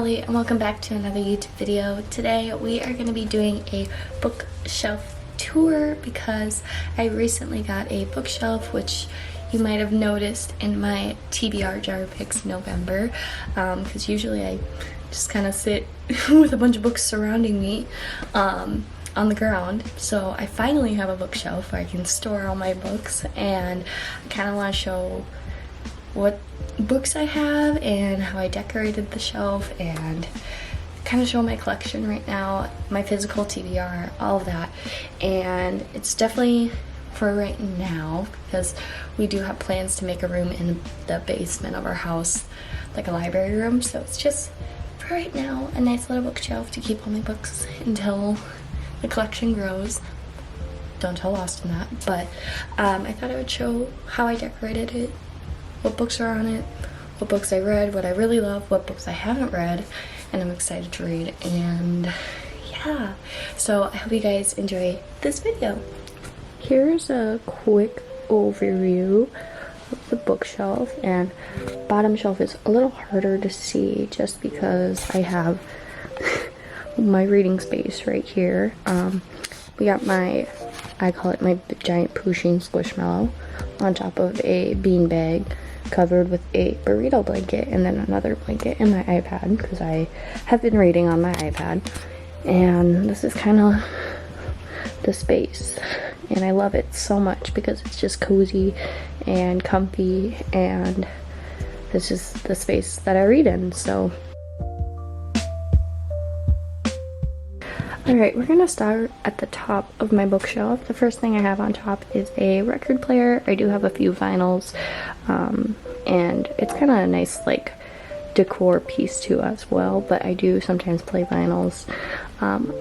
Allie and welcome back to another YouTube video. Today we are going to be doing a bookshelf tour because I recently got a bookshelf, which you might have noticed in my TBR jar picks November, because usually I just kind of sit with a bunch of books surrounding me on the ground. So I finally have a bookshelf where I can store all my books, and I kind of want to show what books I have and how I decorated the shelf and kind of show my collection right now, my physical TBR, all of that. And it's definitely for right now because we do have plans to make a room in the basement of our house, like a library room. So it's just for right now a nice little bookshelf to keep all my books until the collection grows. Don't tell Austin that, but I thought I would show how I decorated it, what books are on it, what books I read, what I really love, what books I haven't read, and I'm excited to read. And yeah, so I hope you guys enjoy this video. Here's a quick overview of the bookshelf, and bottom shelf is a little harder to see just because I have my reading space right here. We got I call it my giant Pusheen Squishmallow on top of a beanbag covered with a burrito blanket, and then another blanket and my iPad because I have been reading on my iPad. And this is kind of the space, and I love it so much because it's just cozy and comfy, and this is the space that I read in. So alright, we're gonna start at the top of my bookshelf. The first thing I have on top is a record player. I do have a few vinyls, and it's kind of a nice like decor piece too as well, but I do sometimes play vinyls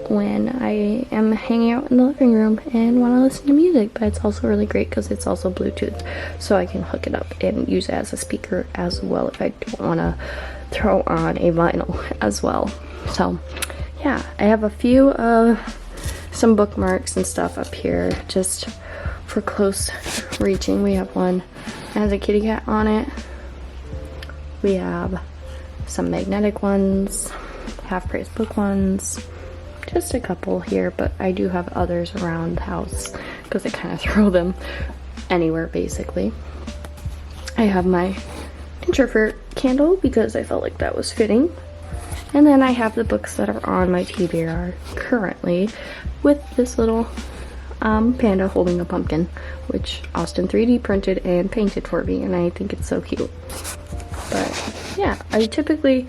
when I am hanging out in the living room and want to listen to music. But it's also really great because it's also Bluetooth, so I can hook it up and use it as a speaker as well if I don't want to throw on a vinyl as well. So yeah, I have a few some bookmarks and stuff up here just for close reaching. We have one that has a kitty cat on it. We have some magnetic ones, half-price book ones, just a couple here, but I do have others around the house because I kind of throw them anywhere basically. I have my introvert candle because I felt like that was fitting. And then I have the books that are on my TBR currently, with this little panda holding a pumpkin, which Austin 3D printed and painted for me, and I think it's so cute. But yeah, I typically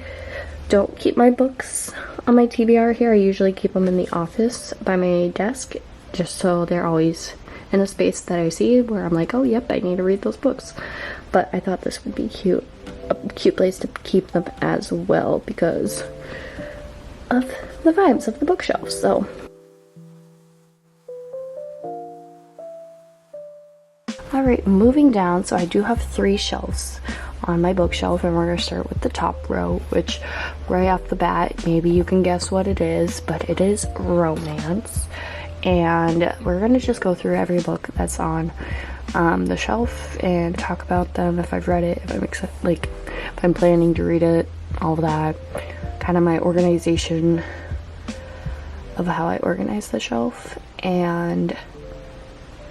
don't keep my books on my TBR here. I usually keep them in the office by my desk, just so they're always in a space that I see where I'm like, oh yep, I need to read those books. But I thought this would be cute. A cute place to keep them as well because of the vibes of the bookshelf. So alright, moving down, so I do have 3 shelves on my bookshelf, and we're going to start with the top row, which right off the bat maybe you can guess what it is, but it is romance. And we're going to just go through every book that's on the shelf and talk about them, if I've read it, if I'm if I'm planning to read it, all of that. Kind of my organization of how I organize the shelf. And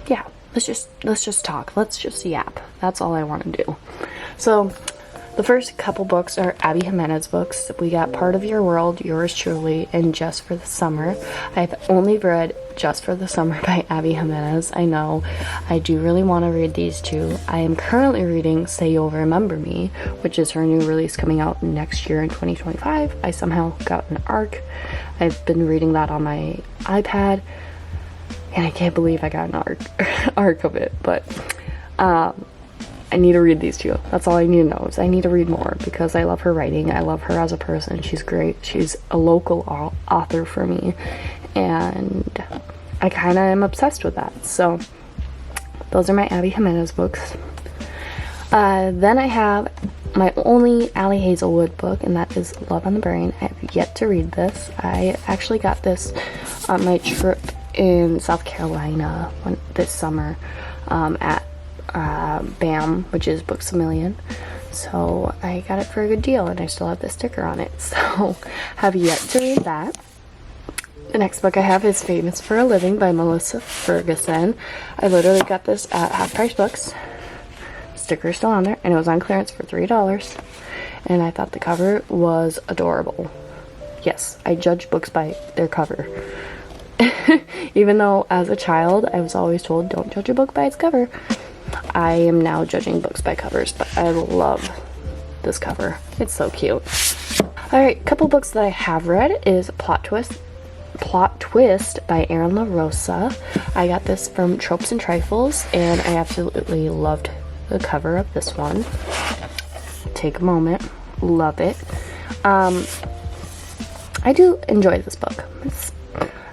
yeah, let's just talk. Let's just yap. That's all I want to do. So the first couple books are Abby Jimenez books. We got Part of Your World, Yours Truly, and Just for the Summer. I've only read Just for the Summer by Abby Jimenez. I know. I do really want to read these two. I am currently reading Say You'll Remember Me, which is her new release coming out next year in 2025. I somehow got an ARC. I've been reading that on my iPad, and I can't believe I got an ARC of it, but I need to read these two. That's all I need to know, is I need to read more because I love her writing. I love her as a person. She's great. She's a local author for me, and I kind of am obsessed with that. So those are my Abby Jimenez books. Then I have my only Ali Hazelwood book, and that is Love on the Brain. I have yet to read this. I actually got this on my trip in South Carolina this summer at BAM, which is Books A Million. So I got it for a good deal, and I still have the sticker on it. So have yet to read that. The next book I have is Famous for a Living by Melissa Ferguson. I literally got this at Half Price Books. Sticker's still on there, and it was on clearance for $3. And I thought the cover was adorable. Yes, I judge books by their cover. Even though as a child I was always told don't judge a book by its cover, I am now judging books by covers, but I love this cover. It's so cute. Alright, couple books that I have read is Plot Twist by Erin LaRosa. I got this from Tropes and Trifles, and I absolutely loved the cover of this one. Take a moment. Love it. I do enjoy this book. It's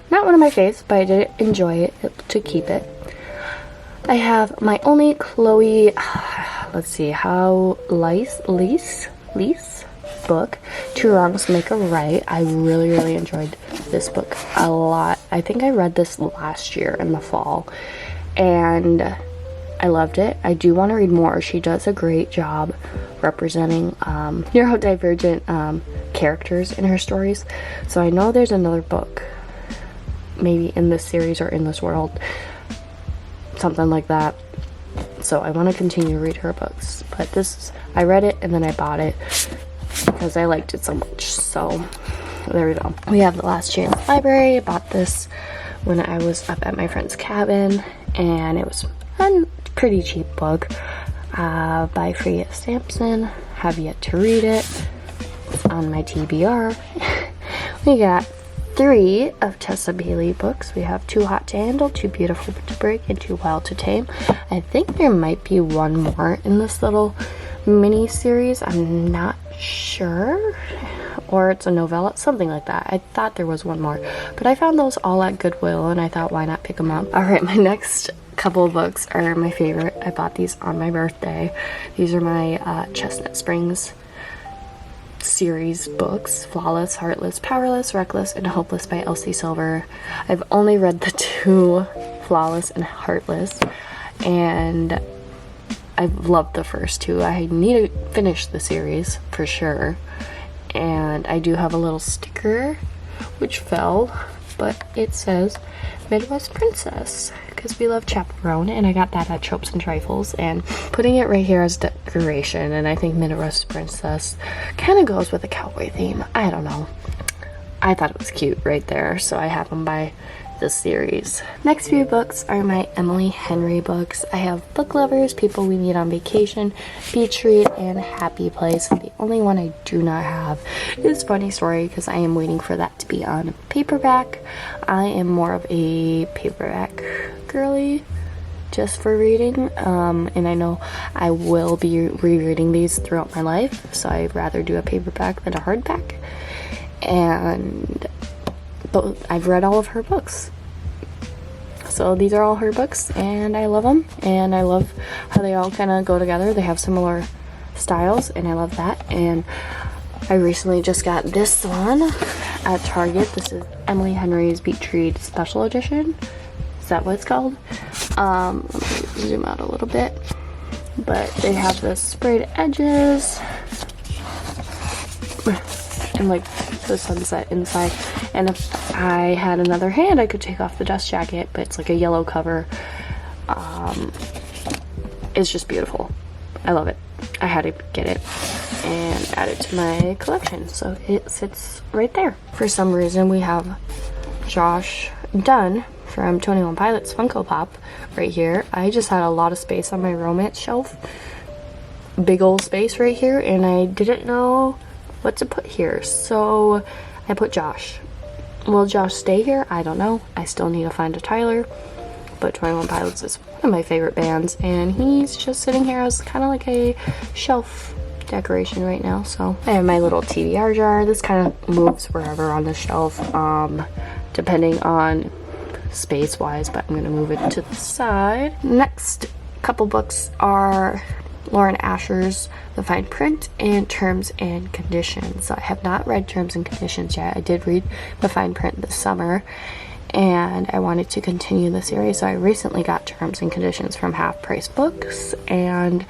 not one of my faves, but I did enjoy it to keep it. I have my only Chloe, let's see, how Lease book, Two Wrongs Make a Right. I really enjoyed this book a lot. I think I read this last year in the fall, and I loved it. I do want to read more. She does a great job representing neurodivergent characters in her stories. So I know there's another book, maybe in this series or in this world, something like that. So I want to continue to read her books. But this, I read it and then I bought it because I liked it so much. So there we go. We have The Last Chance Library. I bought this when I was up at my friend's cabin, and it was a pretty cheap book by Freya Sampson. Have yet to read it. It's on my TBR. We got 3 of Tessa Bailey books. We have Too Hot to Handle, Too Beautiful to Break, and Too Wild to Tame. I think there might be one more in this little mini series. I'm not sure. Or it's a novella, something like that. I thought there was one more, but I found those all at Goodwill, and I thought, why not pick them up? All right, my next couple of books are my favorite. I bought these on my birthday. These are my Chestnut Springs series books: Flawless, Heartless, Powerless, Reckless, and Hopeless by Elsie Silver. I've only read the 2, Flawless and Heartless, and I've loved the first 2. I need to finish the series for sure. And I do have a little sticker which fell, but it says Midwest Princess because we love Chaperone, and I got that at Tropes and Trifles, and putting it right here as decoration. And I think Midwest Princess kind of goes with the cowboy theme. I don't know, I thought it was cute right there, so I have them by this series. Next few books are my Emily Henry books. I have Book Lovers, People We Meet on Vacation, Beach Read, and Happy Place. The only one I do not have is Funny Story because I am waiting for that to be on paperback. I am more of a paperback girly just for reading, and I know I will be rereading these throughout my life, so I'd rather do a paperback than a hardback. But I've read all of her books. So these are all her books, and I love them, and I love how they all kind of go together. They have similar styles, and I love that. And I recently just got this one at Target. This is Emily Henry's Beach Read Special Edition. Is that what it's called? Let me zoom out a little bit. But they have the sprayed edges and like the sunset inside, and if I had another hand I could take off the dust jacket, but it's like a yellow cover. It's just beautiful. I love it. I had to get it and add it to my collection, so it sits right there. For some reason we have Josh Dunn from 21 Pilots Funko Pop right here. I just had a lot of space on my romance shelf, big old space right here, and I didn't know what to put here, so I put Josh. Will Josh stay here? I don't know. I still need to find a Tyler, but 21 Pilots is one of my favorite bands, and he's just sitting here as kind of like a shelf decoration right now. So I have my little TBR jar. This kind of moves wherever on the shelf, depending on space wise, but I'm gonna move it to the side. Next couple books are Lauren Asher's The Fine Print and Terms and Conditions. So I have not read Terms and Conditions yet. I did read The Fine Print this summer, and I wanted to continue the series, so I recently got Terms and Conditions from Half Price Books, and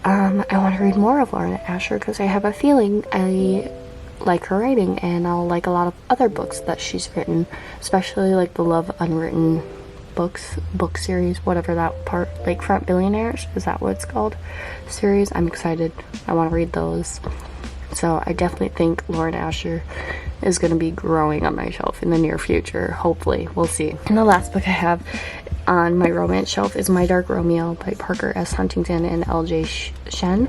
I want to read more of Lorna Asher because I have a feeling I like her writing, and I'll like a lot of other books that she's written, especially like the Love Unwritten books, book series, whatever that part, Lakefront Billionaires, is that what it's called, series. I'm excited. I want to read those. So I definitely think Lorna Asher is going to be growing on my shelf in the near future. Hopefully. We'll see. And the last book I have on my romance shelf is My Dark Romeo by Parker S. Huntington and L.J. Shen.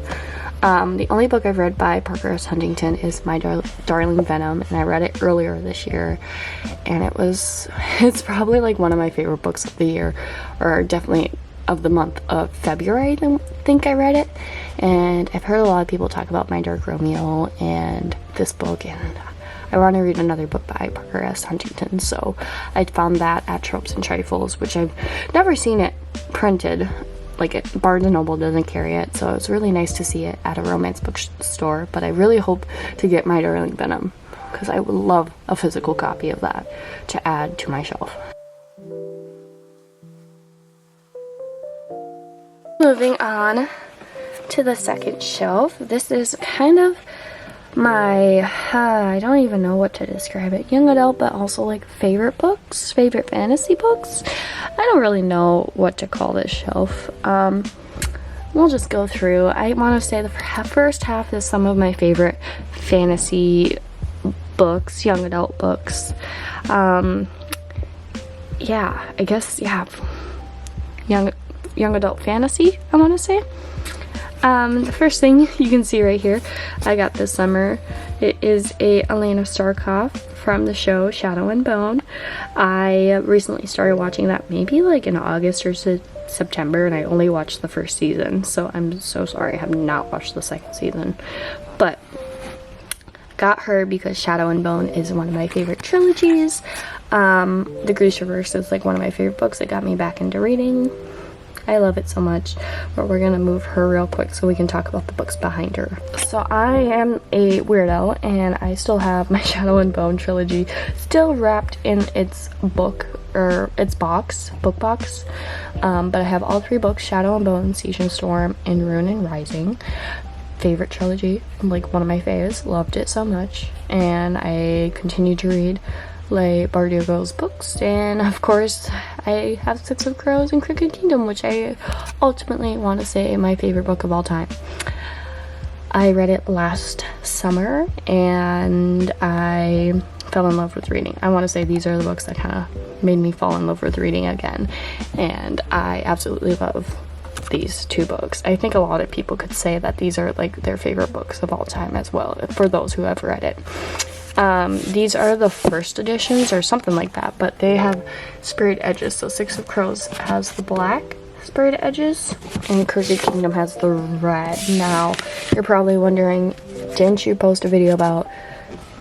The only book I've read by Parker S. Huntington is My Darling Venom, and I read it earlier this year, and it's probably like one of my favorite books of the year, or definitely of the month of February. I think I read it, and I've heard a lot of people talk about My Dark Romeo and this book, and I want to read another book by Parker S. Huntington, so I found that at Tropes and Trifles, which I've never seen it printed. Like, Barnes & Noble doesn't carry it, so it's really nice to see it at a romance bookstore. But I really hope to get My Darling Venom, because I would love a physical copy of that to add to my shelf. Moving on to the second shelf. This is kind of my, I don't even know what to describe it, young adult, but also like favorite books, favorite fantasy books. I don't really know what to call this shelf. We'll just go through. I want to say the first half is some of my favorite fantasy books, young adult books. Yeah, I guess, yeah, young adult fantasy, I want to say. The first thing you can see right here, I got this summer. It is a Elena Starkov from the show Shadow and Bone. I recently started watching that maybe like in August or September, and I only watched the first season, so I'm so sorry I have not watched the second season. But got her because Shadow and Bone is one of my favorite trilogies. The Grishaverse is like one of my favorite books. It got me back into reading. I love it so much, but we're gonna move her real quick so we can talk about the books behind her. So I am a weirdo, and I still have my Shadow and Bone trilogy still wrapped in its book, or its box, book box. But I have all three books, Shadow and Bone, Siege and Storm, and Ruin and Rising. Favorite trilogy, like one of my faves, loved it so much, and I continue to read Leigh Bardugo's books, and of course I have Six of Crows and Crooked Kingdom, which I ultimately want to say my favorite book of all time. I read it last summer and I fell in love with reading. I want to say these are the books that kind of made me fall in love with reading again, and I absolutely love these two books. I think a lot of people could say that these are like their favorite books of all time as well, for those who have read it. These are the first editions or something like that, but they have sprayed edges. So Six of Crows has the black sprayed edges, and Crooked Kingdom has the red. Now, you're probably wondering, didn't you post a video about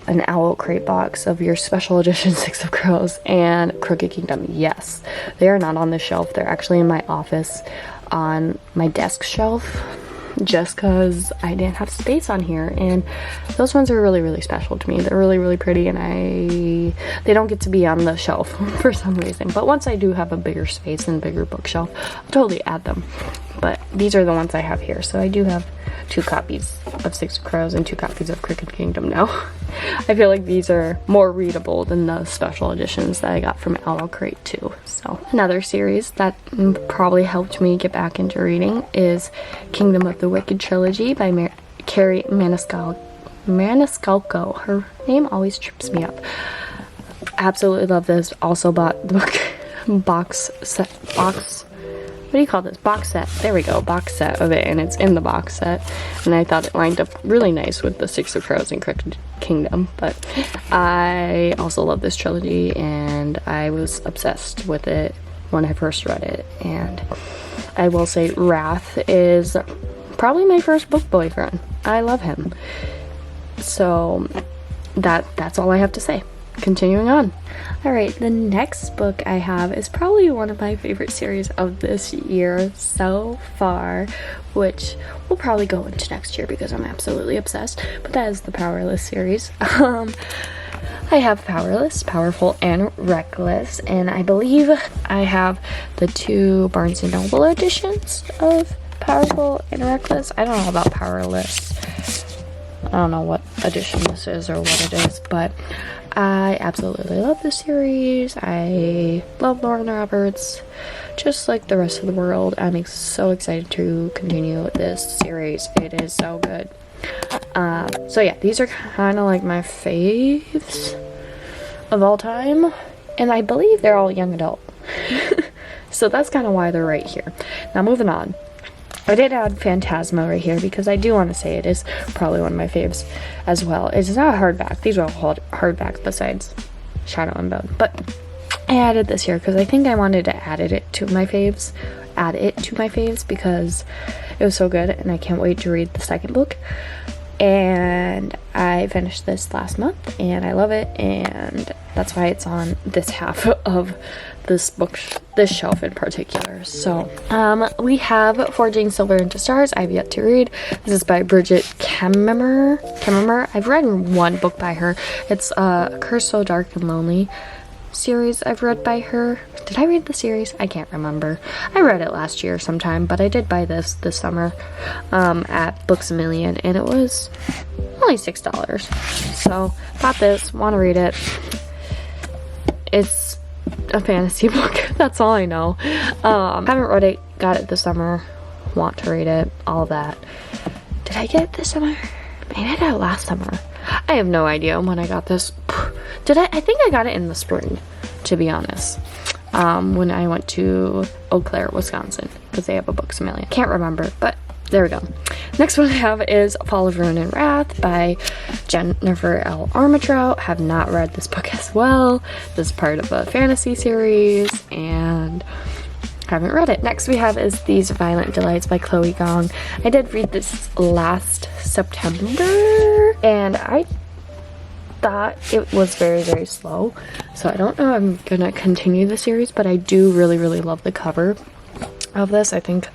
an Owl Crate box of your special edition Six of Crows and Crooked Kingdom? Yes. They are not on the shelf. They're actually in my office on my desk shelf, just because I didn't have space on here, and those ones are really, really special to me. They're really, really pretty, and they don't get to be on the shelf for some reason. But once I do have a bigger space and bigger bookshelf, I'll totally add them. But these are the ones I have here. So I do have 2 copies of Six of Crows and 2 copies of Crooked Kingdom now. I feel like these are more readable than the special editions that I got from Owl Crate too. So another series that probably helped me get back into reading is Kingdom of the Wicked trilogy by Carrie Maniscalco. Her name always trips me up. Absolutely love this. Also bought the book box set. What do you call this? Box set. There we go. Box set of it, and it's in the box set. And I thought it lined up really nice with the Six of Crows and Crooked Kingdom. But I also love this trilogy, and I was obsessed with it when I first read it. And I will say Wrath is probably my first book boyfriend. I love him. So that's all I have to say. Continuing on. Alright, the next book I have is probably one of my favorite series of this year so far, which will probably go into next year because I'm absolutely obsessed, but that is the Powerless series. I have Powerless, Powerful, and Reckless, and I believe I have the 2 Barnes & Noble editions of Powerful and Reckless. I don't know about Powerless. I don't know what edition this is or what it is, but I absolutely love this series. I love Lauren Roberts, just like the rest of the world. I'm so excited to continue this series. It is so good. So yeah, these are kind of like my faves of all time, and I believe they're all young adult. So that's kind of why they're right here. Now moving on. I did add Phantasma right here because I do want to say it is probably one of my faves as well. It's not a hardback. These are all hardbacks besides Shadow and Bone. But I added this here because I think I wanted to add it to my faves because it was so good and I can't wait to read the second book. And I finished this last month and I love it, and that's why it's on this half of this book, this shelf in particular. So we have Forging Silver into Stars. I've yet to read. This is by Bridget Kemmerer. I've read one book by her. It's A Curse So Dark and Lonely series I've read by her. Did I read the series? I can't remember. I read it last year sometime, but I did buy this summer at Books A Million, and it was only $6. So bought this, want to read it. It's a fantasy book. That's all I know. Haven't read it, got it this summer, want to read it, all that. Did I get it this summer? Maybe I got it last summer. I have no idea when I got this. I think I got it in the spring, to be honest, when I went to Eau Claire, Wisconsin, because they have a Books A Million. Can't remember, but there we go. Next one I have is Fall of Ruin and Wrath by Jennifer L. Armentrout. Have not read this book as well. This is part of a fantasy series, and haven't read it. Next we have is These Violent Delights by Chloe Gong. I did read this last September, and I thought it was very, very slow. So I don't know if I'm gonna continue the series, but I do really, really love the cover of this. I think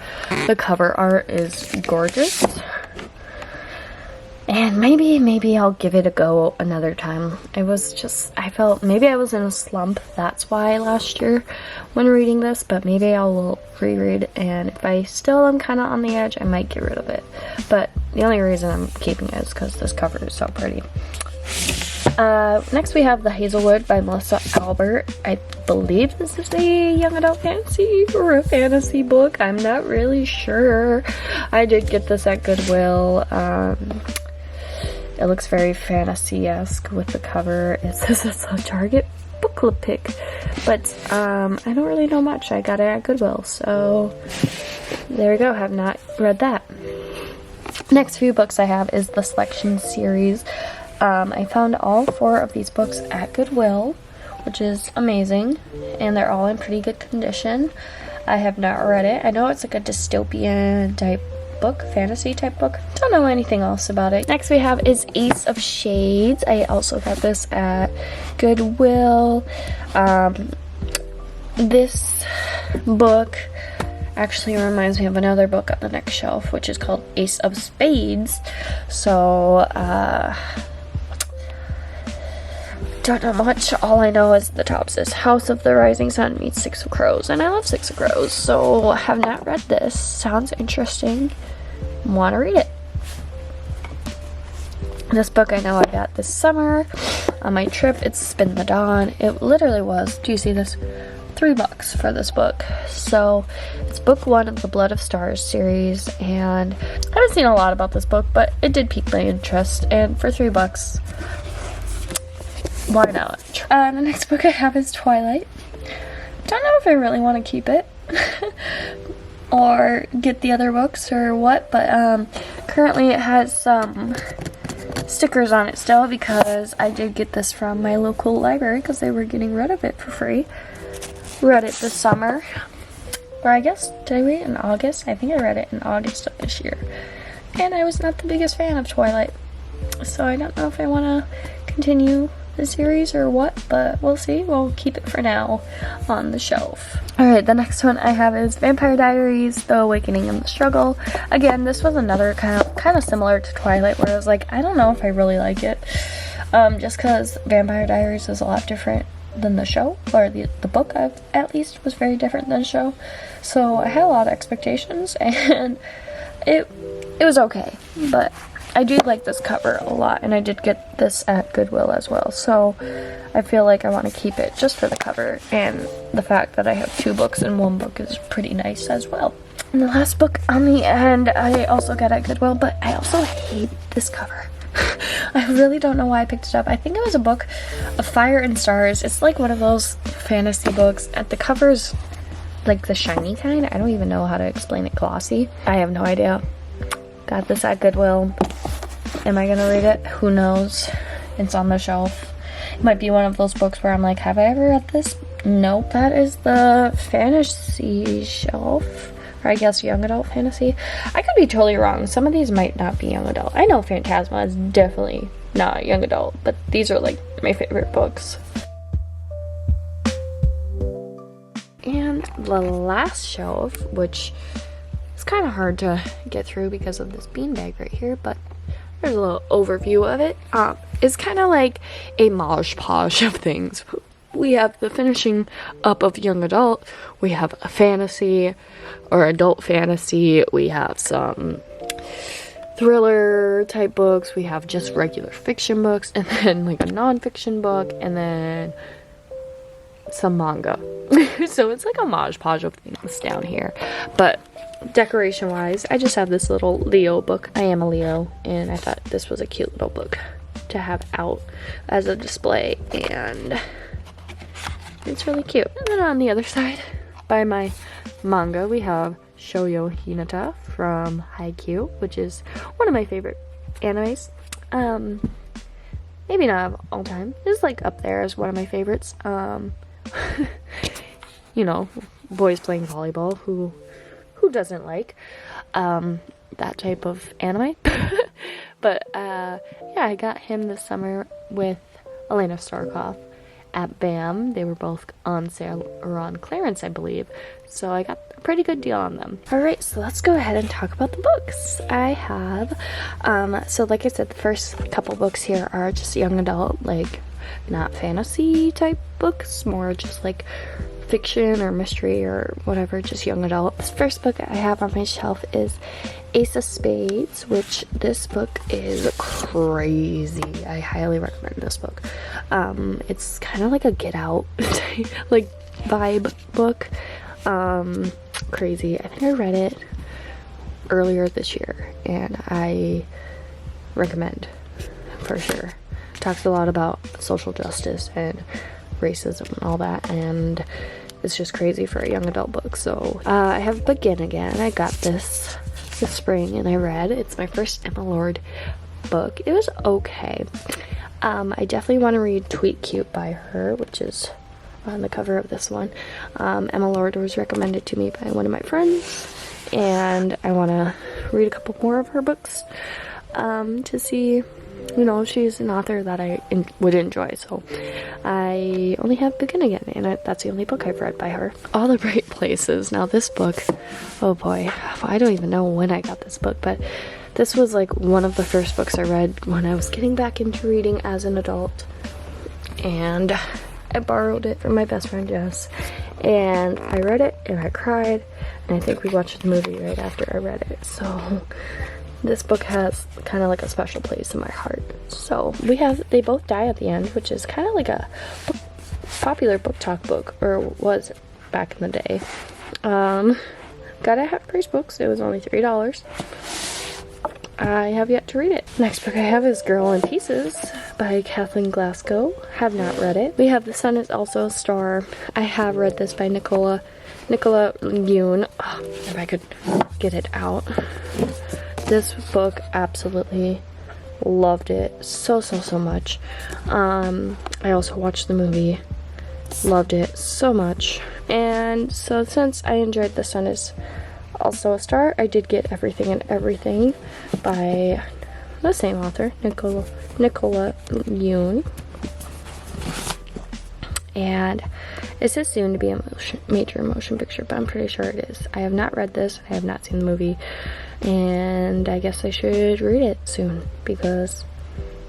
the cover art is gorgeous. And maybe I'll give it a go another time. I felt maybe I was in a slump. That's why last year when reading this, but maybe I will reread, and if I still am kind of on the edge, I might get rid of it. But the only reason I'm keeping it is because this cover is so pretty. Next we have The Hazelwood by Melissa Albert. I believe this is a young adult fantasy or a fantasy book. I'm not really sure. I did get this at Goodwill. It looks very fantasy-esque with the cover. It says it's a Target book club pick, but I don't really know much. I got it at Goodwill, so there we go. Have not read that. Next few books I have is the Selection series. I found all 4 of these books at Goodwill, which is amazing, and they're all in pretty good condition. I have not read it. I know it's like a dystopian type book, fantasy type book. Don't know anything else about it. Next we have is Ace of Shades. I also got this at Goodwill. This book actually reminds me of another book on the next shelf, which is called Ace of Spades. So don't know much. All I know is the top says House of the Rising Sun meets Six of Crows, and I love Six of Crows, so have not read this. Sounds interesting. Want to read it. This book I know I got this summer on my trip. It's Spin the Dawn. It literally was, do you see this? $3 for this book. So it's book 1 of the Blood of Stars series, and I haven't seen a lot about this book, but it did pique my interest, and for $3, why not? The next book I have is Twilight. Don't know if I really want to keep it or get the other books or what, but currently it has some stickers on it still because I did get this from my local library because they were getting rid of it for free. Read it this summer, or I guess, did I read it in August? I think I read it in August of this year, and I was not the biggest fan of Twilight, so I don't know if I want to continue the series or what, but we'll see. We'll keep it for now on the shelf. Alright, the next one I have is Vampire Diaries, The Awakening and the Struggle. Again, this was another kind of similar to Twilight, where I was like, I don't know if I really like it, just because Vampire Diaries is a lot different than the show, or the book at least was very different than the show. So I had a lot of expectations, and it was okay, but I do like this cover a lot, and I did get this at Goodwill as well, so I feel like I want to keep it just for the cover, and the fact that I have 2 books in one book is pretty nice as well. And the last book on the end I also got at Goodwill, but I also hate this cover. I really don't know why I picked it up. I think it was a book of Fire and Stars. It's like one of those fantasy books. At the cover's like the shiny kind. I don't even know how to explain it. Glossy. I have no idea. Got this at Goodwill. Am I gonna read it? Who knows? It's on the shelf. It might be one of those books where I'm like, have I ever read this? Nope. That is the fantasy shelf. Or I guess young adult fantasy. I could be totally wrong. Some of these might not be young adult. I know Phantasma is definitely not young adult, but these are like my favorite books. And the last shelf, which is kind of hard to get through because of this beanbag right here, but there's a little overview of it. It's kind of like a mosh posh of things. We have the finishing up of young adult, we have a fantasy or adult fantasy, we have some thriller type books, we have just regular fiction books, and then like a non-fiction book, and then some manga. So it's like a mosh podge of things down here. But decoration wise, I just have this little Leo book. I am a Leo, and I thought this was a cute little book to have out as a display, and it's really cute. And then on the other side, by my manga, we have Shoujo Hinata from Haikyuu, which is one of my favorite animes. Maybe not of all time. It's like up there as one of my favorites. You know, boys playing volleyball. Who doesn't like that type of anime? But yeah, I got him this summer with Elena Starkov at BAM. They were both on sale or on clearance, I believe, so I got a pretty good deal on them. Alright, so let's go ahead and talk about the books. I have so like I said, the first couple books here are just young adult, like not fantasy type books, more just like fiction or mystery or whatever, just young adult. This first book I have on my shelf is Ace of Spades, which this book is crazy. I highly recommend this book. It's kind of like a Get Out like vibe book. Crazy. I think I read it earlier this year, and I recommend for sure. It talks a lot about social justice and racism and all that, and it's just crazy for a young adult book. So I have Begin Again. I got this spring and I read. It's my first Emma Lord book. It was okay. I definitely want to read Tweet Cute by her, which is on the cover of this one. Emma Lord was recommended to me by one of my friends, and I want to read a couple more of her books to see, you know, she's an author that I would enjoy. So I only have Begin Again, and that's the only book I've read by her. All the Bright Places. Now this book, oh boy, I don't even know when I got this book, but this was like one of the first books I read when I was getting back into reading as an adult, and I borrowed it from my best friend Jess, and I read it and I cried, and I think we watched the movie right after I read it. So this book has kind of like a special place in my heart. So we have They Both Die at the End, which is kind of like a popular book talk book, or was back in the day. Got it at Price Books. It was only $3. I have yet to read it. Next book I have is Girl in Pieces by Kathleen Glasgow. Have not read it. We have The Sun Is Also a Star. I have read this by Nicola Yoon. Oh, if I could get it out. This book, absolutely loved it so much. I also watched the movie, loved it so much. And so since I enjoyed The Sun Is Also a Star, I did get Everything and Everything by the same author, Nicola Yoon. And it says soon to be a major motion picture, but I'm pretty sure it is. I have not read this, I have not seen the movie, and I guess I should read it soon because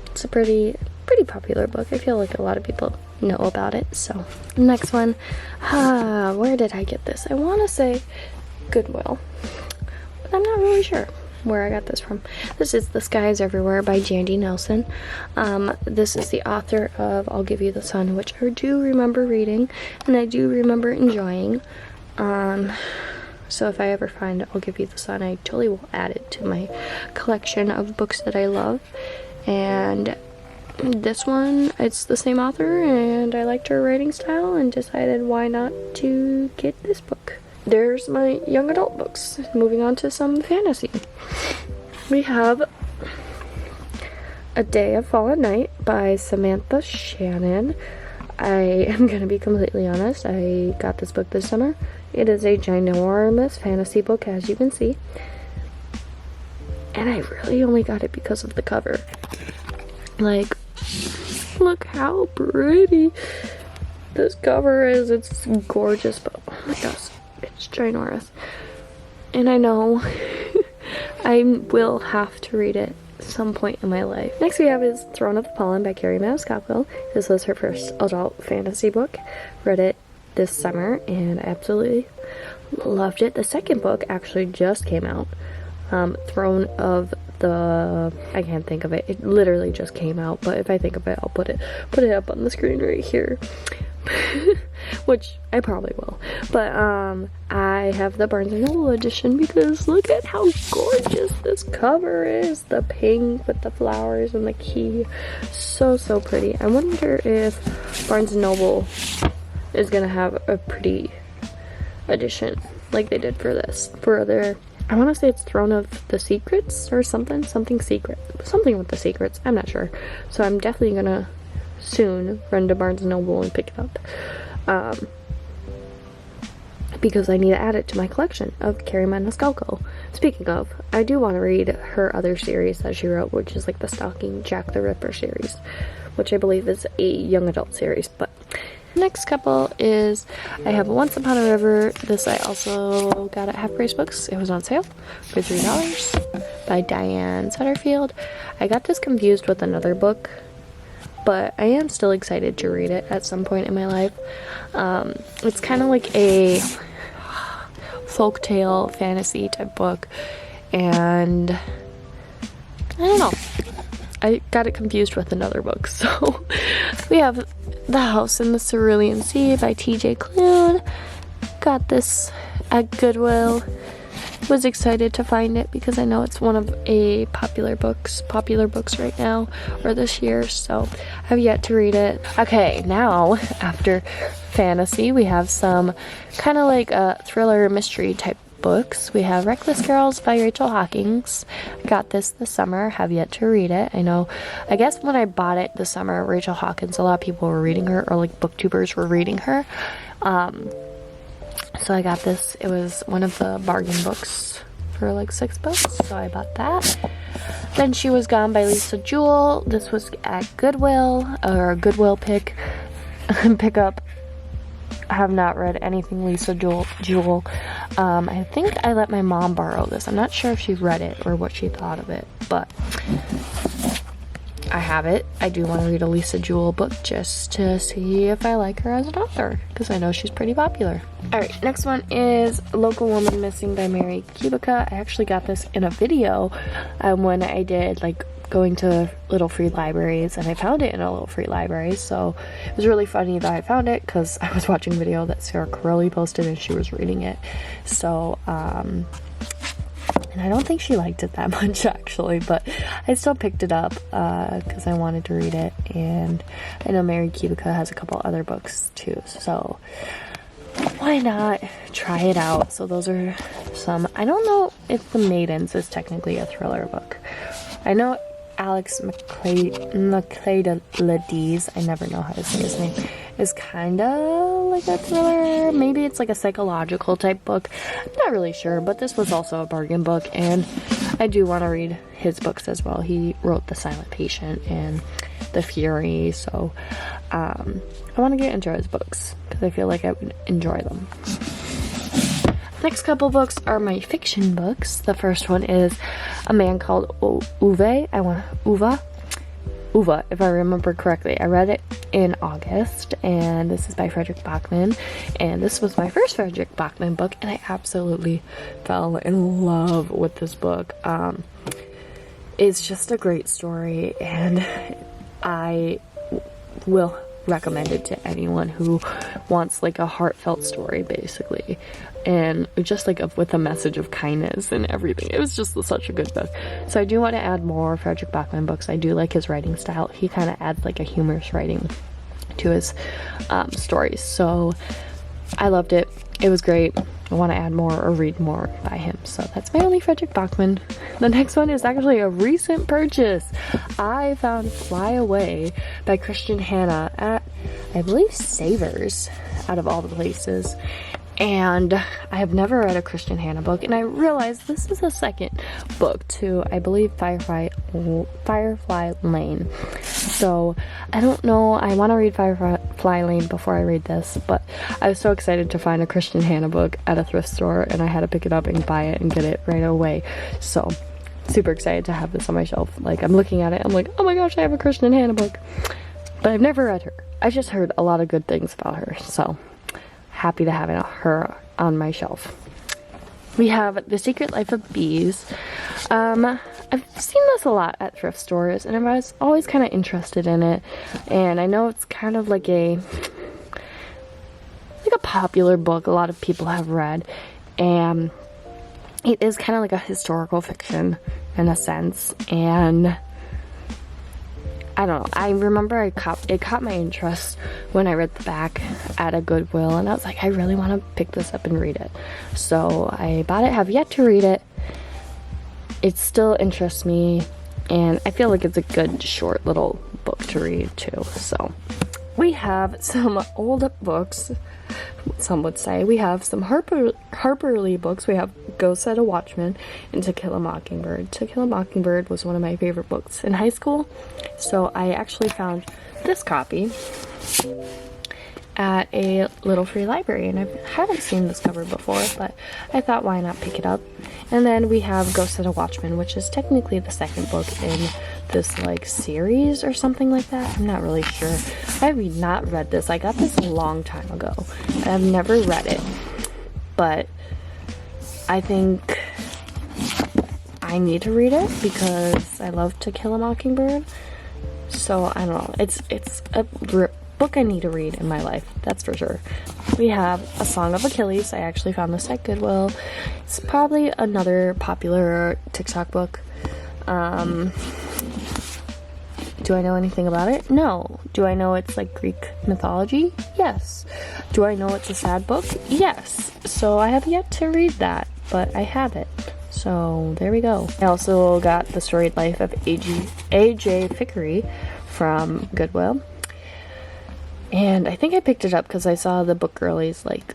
it's a pretty popular book. I feel like a lot of people know about it. So next one, where did I get this? I want to say Goodwill, but I'm not really sure where I got this from. This is The Sky is Everywhere by Jandy Nelson. This is the author of I'll Give You the Sun, which I do remember reading and I do remember enjoying. So if I ever find I'll Give You the Sun, I totally will add it to my collection of books that I love. And this one, it's the same author, and I liked her writing style and decided why not to get this book. There's my young adult books. Moving on to some fantasy. We have A Day of Fallen Night by Samantha Shannon. I am going to be completely honest. I got this book this summer. It is a ginormous fantasy book, as you can see. And I really only got it because of the cover. Like, look how pretty this cover is. It's gorgeous, but oh my gosh, it's ginormous. And I know I will have to read it at some point in my life. Next we have is Throne of the Fallen by Kerri Maniscalco. This was her first adult fantasy book. Read it this summer and absolutely loved it. The second book actually just came out. Throne of the, I can't think of it. It literally just came out, but if I think of it, I'll put it up on the screen right here. Which I probably will. But I have the Barnes & Noble edition because look at how gorgeous this cover is. The pink with the flowers and the key. So pretty. I wonder if Barnes & Noble is gonna have a pretty edition like they did for this. For their, I want to say it's Throne of the Secrets or something secret. Something with the secrets. I'm not sure. So I'm definitely gonna soon run to Barnes & Noble and pick it up. Because I need to add it to my collection of Kerri Maniscalco. Speaking of, I do want to read her other series that she wrote, which is like the Stalking Jack the Ripper series, which I believe is a young adult series. But next couple is, I have Once Upon a River. This I also got at Half Price Books. It was on sale for $3 by Diane Sutterfield. I got this confused with another book, but I am still excited to read it at some point in my life. It's kind of like a folktale fantasy type book, and I don't know. I got it confused with another book. So we have The House in the Cerulean Sea by T.J. Klune. Got this at Goodwill. Was excited to find it because I know it's one of a popular books right now or this year, so I've yet to read it. Okay, now after fantasy we have some kind of like a thriller mystery type books. We have Reckless Girls by Rachel Hawkins. I got this summer, have yet to read it. I guess when I bought it this summer, Rachel Hawkins, a lot of people were reading her, or like booktubers were reading her. So I got this. It was one of the bargain books for like $6, so I bought that. Then She Was Gone by Lisa Jewell. This was at Goodwill, or a Goodwill pickup. I have not read anything Lisa Jewell. I think I let my mom borrow this. I'm not sure if she read it or what she thought of it, but I have it. I do want to read a Lisa Jewell book just to see if I like her as an author, because I know she's pretty popular. Alright, next one is Local Woman Missing by Mary Kubica. I actually got this in a video when I did like going to little free libraries, and I found it in a little free library, so it was really funny that I found it because I was watching a video that Sarah Caroli posted and she was reading it. So and I don't think she liked it that much actually, but I still picked it up because I wanted to read it, and I know Mary Kubica has a couple other books too, so why not try it out. So those are some. I don't know if The Maidens is technically a thriller book. I know Alex Michaelides, I never know how to say his name, is kind of like a thriller. Maybe it's like a psychological type book. I'm not really sure, but this was also a bargain book, and I do want to read his books as well. He wrote The Silent Patient and The Fury, so I want to get into his books because I feel like I would enjoy them. Next couple books are my fiction books. The first one is A Man Called Uwe. Uva, if I remember correctly. I read it in August, and this is by Fredrik Backman, and this was my first Fredrik Backman book, and I absolutely fell in love with this book. It's just a great story, and I will recommend it to anyone who wants like a heartfelt story, basically, and just like with a message of kindness and everything. It was just such a good book. So I do want to add more Fredrik Backman books. I do like his writing style. He kind of adds like a humorous writing to his stories, so I loved it. It was great. I want to add more or read more by him. So that's my only Fredrik Backman. The next one is actually a recent purchase. I found Fly Away by Christian Hanna at, I believe, Savers, out of all the places. And I have never read a Christian Hanna book, and I realized this is a second book to, I believe, Firefly Lane. So I don't know, I want to read Firefly Lane before I read this, but I was so excited to find a Christian Hanna book at a thrift store, and I had to pick it up and buy it and get it right away. So super excited to have this on my shelf. Like, I'm looking at it, I'm like, oh my gosh, I have a Christian Hanna book, but I've never read her. I just heard a lot of good things about her, so happy to have her on my shelf. We have The Secret Life of Bees. I've seen this a lot at thrift stores, and I was always kind of interested in it, and I know it's kind of like a popular book a lot of people have read, and it is kind of like a historical fiction in a sense, and I don't know, I remember it caught my interest when I read the back at a Goodwill, and I was like, I really want to pick this up and read it. So I bought it, have yet to read it. It still interests me, and I feel like it's a good short little book to read too. So we have some old books, some would say. We have some Harper Lee books. We have Go Set a Watchman and To Kill a Mockingbird. To Kill a Mockingbird was one of my favorite books in high school, so I actually found this copy at a little free library, and I haven't seen this cover before, but I thought, why not pick it up? And then we have Go Set a Watchman, which is technically the second book in this like series or something like that. I'm not really sure. I have not read this. I got this a long time ago. I've never read it, but I think I need to read it because I love To Kill a Mockingbird. So I don't know. It's a book I need to read in my life, that's for sure. We have A Song of Achilles. I actually found this at Goodwill. It's probably another popular TikTok book. Do I know anything about it? No. Do I know it's like Greek mythology? Yes. Do I know it's a sad book? Yes. So I have yet to read that, but I have it. So there we go. I also got The Storied Life of A.J. Fickery from Goodwill. And I think I picked it up because I saw the book girlies like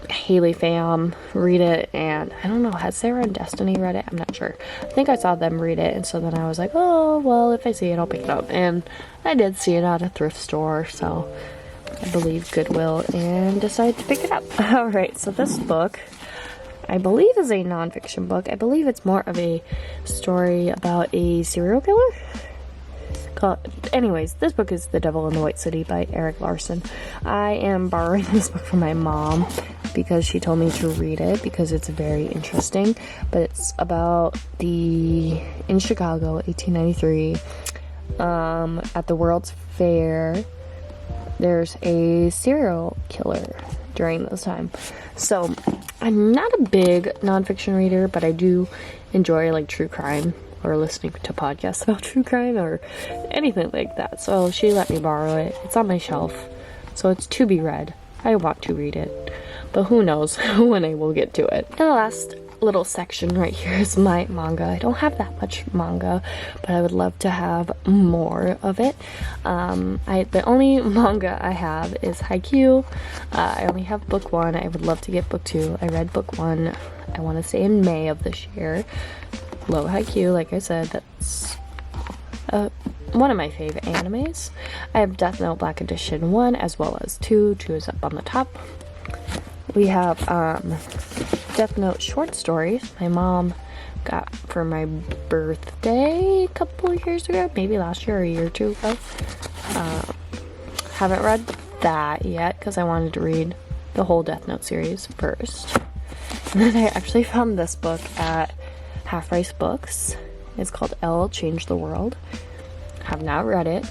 Haley Pham read it, and I don't know, has Sarah and Destiny read it? I'm not sure. I think I saw them read it, and so then I was like, oh, well, if I see it, I'll pick it up. And I did see it at a thrift store, so I believe Goodwill, and decided to pick it up. Alright, so this book, I believe, is a nonfiction book. I believe it's more of a story about a serial killer. Anyways, this book is The Devil in the White City by Erik Larson. I am borrowing this book from my mom because she told me to read it because it's very interesting. But it's about in Chicago, 1893, at the World's Fair, there's a serial killer during this time. So I'm not a big nonfiction reader, but I do enjoy like true crime, or listening to podcasts about true crime or anything like that. So she let me borrow it. It's on my shelf, so it's to be read. I want to read it, but who knows when I will get to it. And the last little section right here is my manga. I don't have that much manga, but I would love to have more of it. The only manga I have is Haikyuu. I only have book 1. I would love to get book 2. I read book 1, I want to say in May of this year. Love Haikyuu, like I said, that's one of my favorite animes. I have Death Note Black Edition 1 as well as 2. 2 is up on the top. We have Death Note short stories my mom got for my birthday a couple years ago, maybe last year or a year or two ago. Haven't read that yet because I wanted to read the whole Death Note series first. And then I actually found this book at Half Price Books. It's called Elle Changed the World. Have not read it,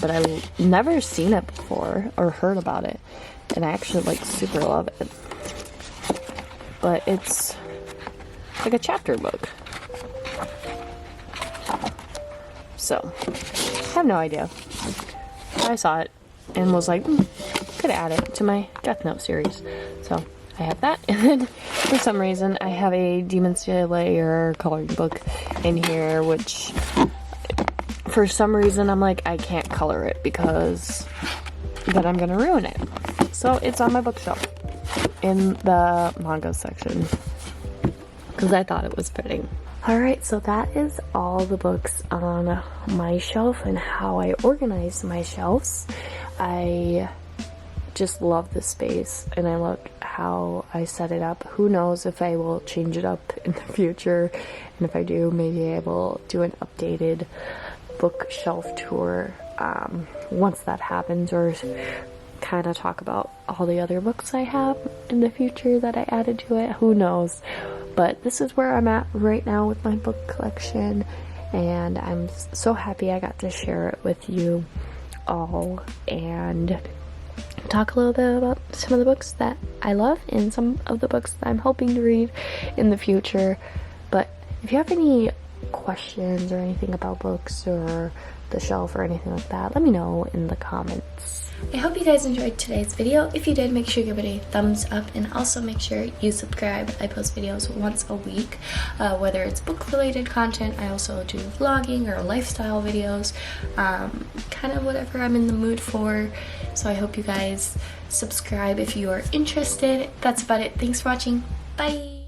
but I've never seen it before or heard about it, and I actually like super love it. But it's like a chapter book, so I have no idea. I saw it and was like, could add it to my Death Note series, so I have that. And then for some reason I have a Demon Slayer coloring book in here, which for some reason I'm like, I can't color it because then I'm gonna ruin it. So it's on my bookshelf in the manga section because I thought it was fitting. Alright, so that is all the books on my shelf and how I organize my shelves. I just love this space and I love how I set it up. Who knows if I will change it up in the future, and if I do, maybe I will do an updated bookshelf tour once that happens, or kind of talk about all the other books I have in the future that I added to it. Who knows? But this is where I'm at right now with my book collection, and I'm so happy I got to share it with you all and talk a little bit about some of the books that I love and some of the books that I'm hoping to read in the future. But if you have any questions or anything about books or the shelf or anything like that, let me know in the comments. I hope you guys enjoyed today's video. If you did, make sure you give it a thumbs up, and also make sure you subscribe. I post videos once a week, whether it's book related content. I also do vlogging or lifestyle videos, kind of whatever I'm in the mood for. So I hope you guys subscribe if you are interested. That's about it. Thanks for watching. Bye.